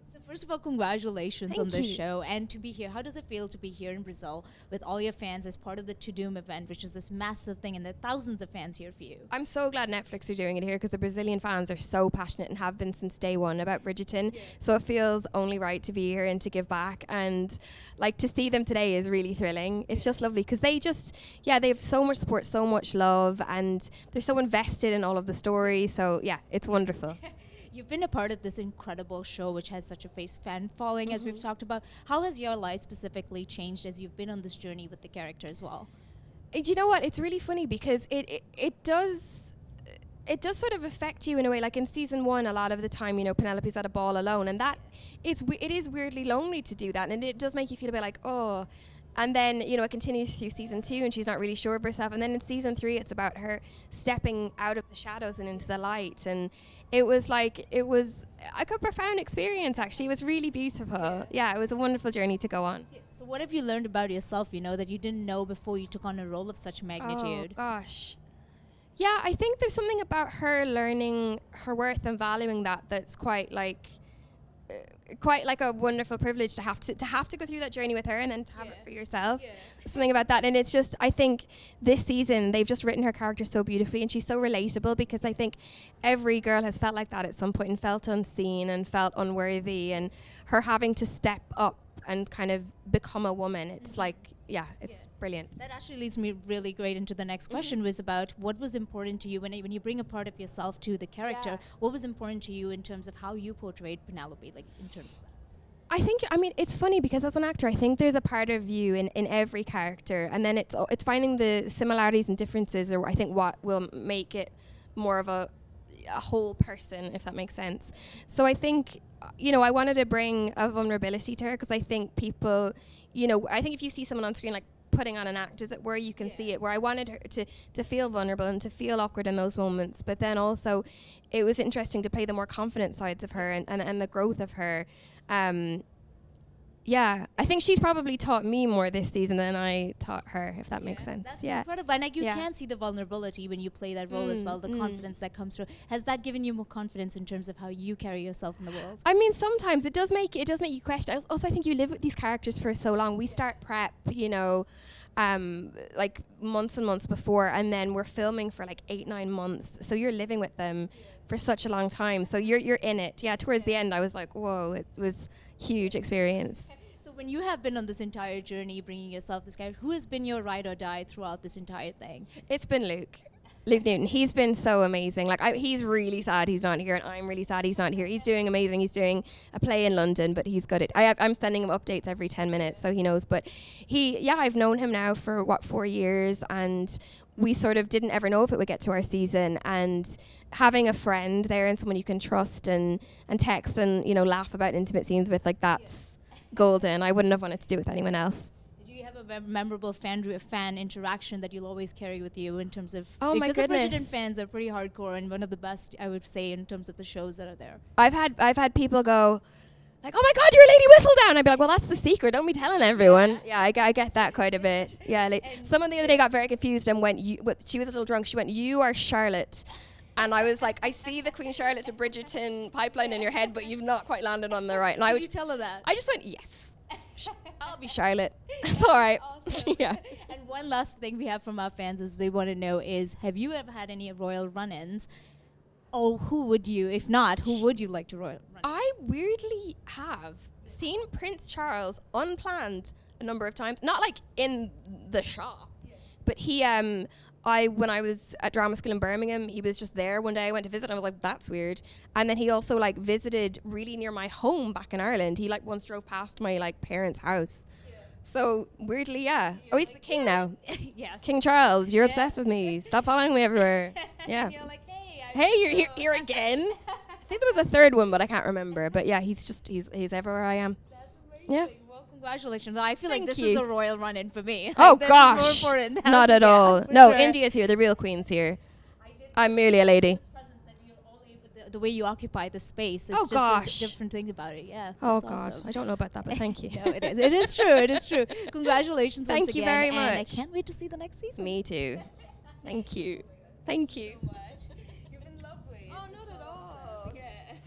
So first of all, congratulations Thank on this you. show and to be here. How does it feel to be here in Brazil with all your fans as part of the TUDUM event, which is this massive thing, and there are thousands of fans here for you? I'm so glad Netflix are doing it here because the Brazilian fans are so passionate and have been since day one about Bridgerton. Yeah. So it feels only right to be here and to give back. And like to see them today is really thrilling. It's just lovely because they have so much support, so much love, and they're so invested in all of the story. So yeah, it's wonderful. You've been a part of this incredible show, which has such a fan following, as we've talked about. How has your life specifically changed as you've been on this journey with the character as well? Do you know what? It's really funny because it does sort of affect you in a way. Like in season 1, a lot of the time, Penelope's at a ball alone, and it is weirdly lonely to do that, and it does make you feel a bit like, oh. And then, it continues through season 2 and she's not really sure of herself. And then in season 3, it's about her stepping out of the shadows and into the light. And it was like a profound experience, actually. It was really beautiful. Yeah, it was a wonderful journey to go on. So what have you learned about yourself, that you didn't know before you took on a role of such magnitude? Oh, gosh. Yeah, I think there's something about her learning her worth and valuing that's quite like a wonderful privilege to have to go through that journey with her and then to have it for yourself. Something about that. And it's just, I think this season they've just written her character so beautifully, and she's so relatable because I think every girl has felt like that at some point and felt unseen and felt unworthy, and her having to step up and kind of become a woman. It's it's brilliant. That actually leads me really great into the next question, was about what was important to you when you bring a part of yourself to the character. Yeah. What was important to you in terms of how you portrayed Penelope, like in terms of that? I mean, it's funny because as an actor, I think there's a part of you in every character, and then it's finding the similarities and differences, or I think what will make it more of a whole person, if that makes sense. So I think, I wanted to bring a vulnerability to her because I think people, I think if you see someone on screen like putting on an act, as it were, you can see it, where I wanted her to feel vulnerable and to feel awkward in those moments. But then also it was interesting to play the more confident sides of her and the growth of her. I think she's probably taught me more this season than I taught her, if that makes sense. That's incredible. And you can see the vulnerability when you play that role as well, the confidence that comes through. Has that given you more confidence in terms of how you carry yourself in the world? I mean, sometimes it does make you question. Also, I think you live with these characters for so long. We start prep, like months and months before, and then we're filming for like 8-9 months. So you're living with them for such a long time. So you're in it. Yeah, towards the end, I was like, whoa, it was huge experience. So when you have been on this entire journey, bringing yourself this character, who has been your ride or die throughout this entire thing? It's been Luke Newton. He's been so amazing. Like he's really sad he's not here, and I'm really sad he's not here. He's doing amazing. He's doing a play in London, but he's good at. I'm sending him updates every 10 minutes, so he knows. But I've known him now for 4 years, and we sort of didn't ever know if it would get to our season. And having a friend there and someone you can trust and text and laugh about intimate scenes with, like that's golden. I wouldn't have wanted to do it with anyone else. Do you have a memorable fan interaction that you'll always carry with you in terms of? Oh my goodness! Because the Bridgerton fans are pretty hardcore and one of the best, I would say, in terms of the shows that are there. I've had people go like, "Oh my God, you're Lady Whistledown!" I'd be like, "Well, that's the secret. Don't be telling everyone." Yeah, I get that quite a bit. Yeah, someone the other day got very confused and went, she was a little drunk. She went, "You are Charlotte." And I was like, I see the Queen Charlotte to Bridgerton pipeline in your head, but you've not quite landed on the right. And Did you tell her that? I just went, yes. I'll be Charlotte. It's all right. Awesome. Yeah. And one last thing we have from our fans is they want to know is, have you ever had any royal run-ins? Or who would you, if not, who would you like to royal run-in? I weirdly have seen Prince Charles unplanned a number of times. Not like in the shop, but he... when I was at drama school in Birmingham, he was just there one day. I went to visit and I was like, that's weird. And then he also like visited really near my home back in Ireland. He like once drove past my like parents' house. So weirdly, yeah. Oh, he's the king now. Yes. King Charles, you're obsessed with me. Stop following me everywhere. Yeah. You're like, hey, you're here again. I think there was a third one, but I can't remember. But yeah, he's everywhere I am. That's amazing. Yeah. Well, congratulations. I feel like Thank this you. is a royal run-in for me. Oh this gosh, is more important. not at Yeah, all. for No, sure. India's here. The real queen's here. I did I'm merely a lady. this presence that you're all able the way you occupy the space is Oh, just gosh. a different thing about it. Yeah. Oh that's God, awesome. I don't know about that, but thank you. No, it is. It is true. It is true. Congratulations once Thank you again. very And I much. can't wait to see the next season. Me too. Thank you. Thank you. So much.